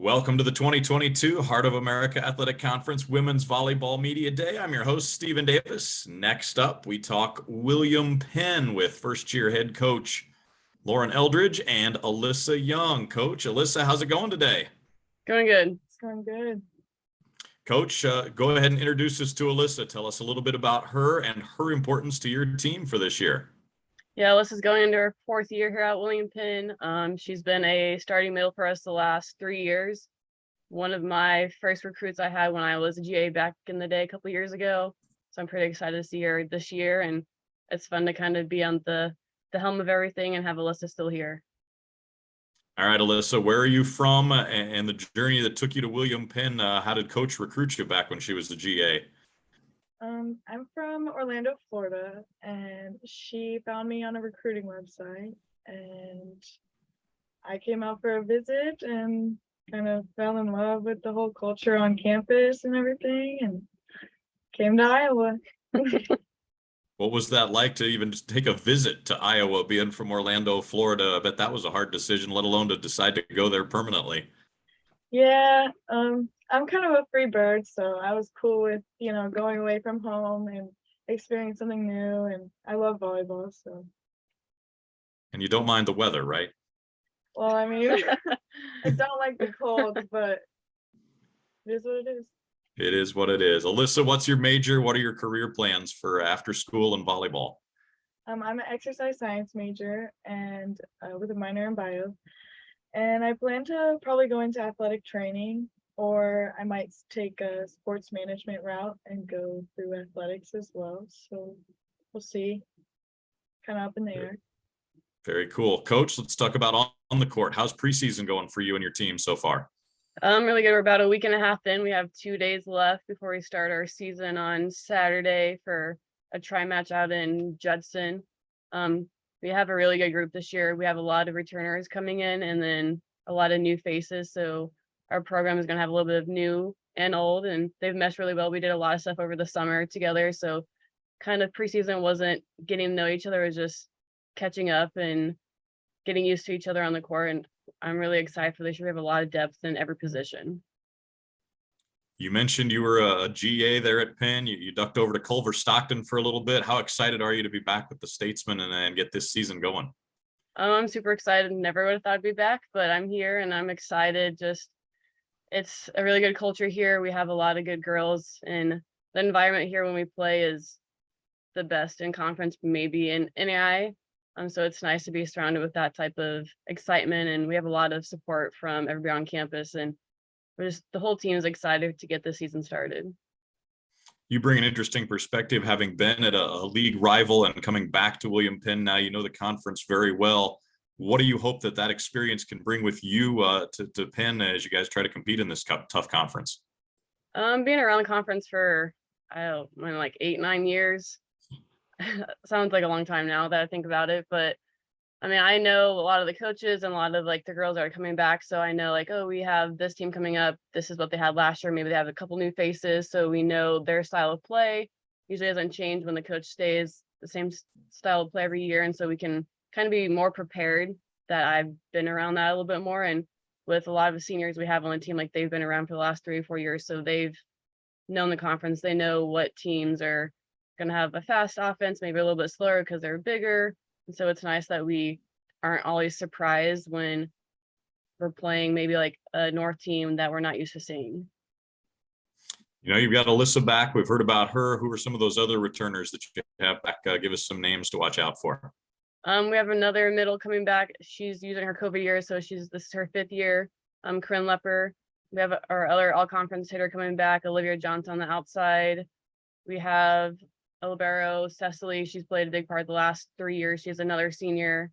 Welcome to the 2022 Heart of America Athletic Conference Women's Volleyball Media Day. I'm your host, Stephen Davis. Next up, we talk William Penn with first-year head coach Lauren Eldridge and Alyssa Young. Coach, Alyssa, how's it going today? Going good. It's going good. Coach, go ahead and introduce us to Alyssa. Tell us a little bit about her and her importance to your team for this year. Yeah, Alyssa's going into her fourth year here at William Penn. She's been a starting middle for us the last 3 years. One of my first recruits I had when I was a GA back in the day a couple years ago. So I'm pretty excited to see her this year, and it's fun to kind of be on the helm of everything and have Alyssa still here. All right, Alyssa, where are you from and the journey that took you to William Penn? How did Coach recruit you back when she was the GA? I'm from Orlando, Florida, and she found me on a recruiting website, and I came out for a visit and kind of fell in love with the whole culture on campus and everything, and came to Iowa. What was that like to even just take a visit to Iowa, being from Orlando, Florida? I bet that was a hard decision, let alone to decide to go there permanently. Yeah, I'm kind of a free bird, so I was cool with, going away from home and experiencing something new, and I love volleyball, so. And you don't mind the weather, right? Well, I mean, I don't like the cold, but it is what it is. It is what it is. Alyssa, what's your major? What are your career plans for after school and volleyball? I'm an exercise science major and with a minor in bio. And I plan to probably go into athletic training, or I might take a sports management route and go through athletics as well. So we'll see. Kind of up in the air. Very cool. Coach, let's talk about on the court. How's preseason going for you and your team so far? Really good. We're about a week and a half in. We have 2 days left before we start our season on Saturday for a tri match out in Judson. We have a really good group this year. We have a lot of returners coming in and then a lot of new faces. So our program is going to have a little bit of new and old, and they've meshed really well. We did a lot of stuff over the summer together. So kind of preseason wasn't getting to know each other. It was just catching up and getting used to each other on the court. And I'm really excited for this year. We have a lot of depth in every position. You mentioned you were a GA there at Penn. You ducked over to Culver Stockton for a little bit. How excited are you to be back with the Statesmen and get this season going? I'm super excited. Never would have thought I'd be back, but I'm here and I'm excited. It's a really good culture here. We have a lot of good girls, and the environment here when we play is the best in conference, maybe in NAI. So it's nice to be surrounded with that type of excitement, and we have a lot of support from everybody on campus, and the whole team is excited to get the season started. You bring an interesting perspective, having been at a league rival and coming back to William Penn. Now you know the conference very well. What do you hope that experience can bring with you to Penn as you guys try to compete in this tough conference? Being around the conference for like 8-9 years. Sounds like a long time now that I think about it, but I mean, I know a lot of the coaches and a lot of like the girls that are coming back. So I know like, oh, we have this team coming up. This is what they had last year. Maybe they have a couple new faces. So we know their style of play usually doesn't change when the coach stays the same style of play every year. And so we can kind of be more prepared that I've been around that a little bit more. And with a lot of the seniors we have on the team, like they've been around for the last 3 or 4 years. So they've known the conference. They know what teams are going to have a fast offense, maybe a little bit slower because they're bigger. And so it's nice that we aren't always surprised when we're playing maybe like a North team that we're not used to seeing. You know, you've got Alyssa back. We've heard about her. Who are some of those other returners that you have back? Give us some names to watch out for. We have another middle coming back. She's using her COVID year, so this is her 5th year. Corinne Lepper. We have our other all-conference hitter coming back, Olivia Johnson on the outside. We have a libero, Cecily. She's played a big part the last 3 years. She's another senior.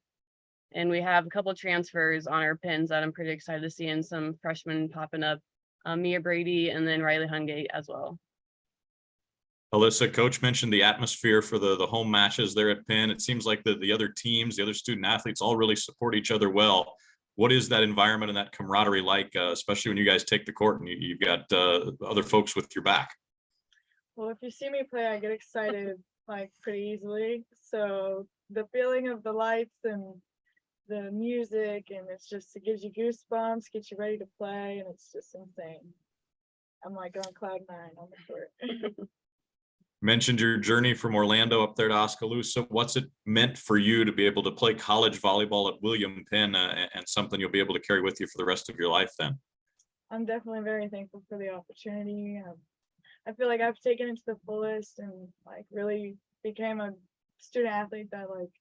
And we have a couple of transfers on our pins that I'm pretty excited to see, and some freshmen popping up, Mia Brady and then Riley Hungate as well. Alyssa, Coach mentioned the atmosphere for the home matches there at Penn. It seems like the other teams, the other student athletes all really support each other well. What is that environment and that camaraderie like, especially when you guys take the court and you've got other folks with your back? Well, if you see me play, I get excited like pretty easily. So the feeling of the lights and the music, and it gives you goosebumps, gets you ready to play, and it's just insane. I'm like on cloud 9 on the court. Mentioned your journey from Orlando up there to Oskaloosa. What's it meant for you to be able to play college volleyball at William Penn, and something you'll be able to carry with you for the rest of your life then? I'm definitely very thankful for the opportunity. I feel like I've taken it to the fullest and like really became a student athlete that like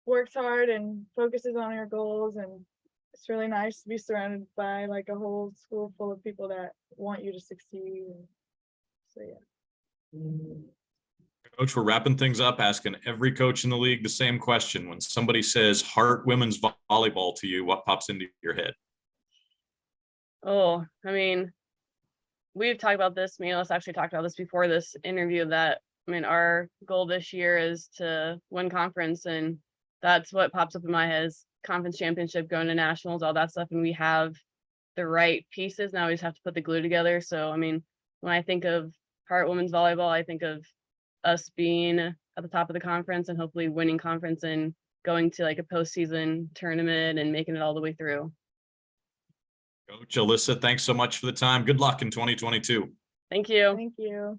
works hard and focuses on her goals, and it's really nice to be surrounded by like a whole school full of people that want you to succeed. And so yeah. Coach, we're wrapping things up, asking every coach in the league the same question. When somebody says Hart women's volleyball to you, what pops into your head? Oh, I mean, we've talked about this. Me and us actually talked about this before this interview, that I mean, our goal this year is to win conference, and that's what pops up in my head is conference championship, going to nationals, all that stuff. And we have the right pieces. Now we just have to put the glue together. So, I mean, when I think of Hart women's volleyball, I think of us being at the top of the conference and hopefully winning conference and going to like a postseason tournament and making it all the way through. Coach Alyssa, thanks so much for the time. Good luck in 2022. Thank you. Thank you.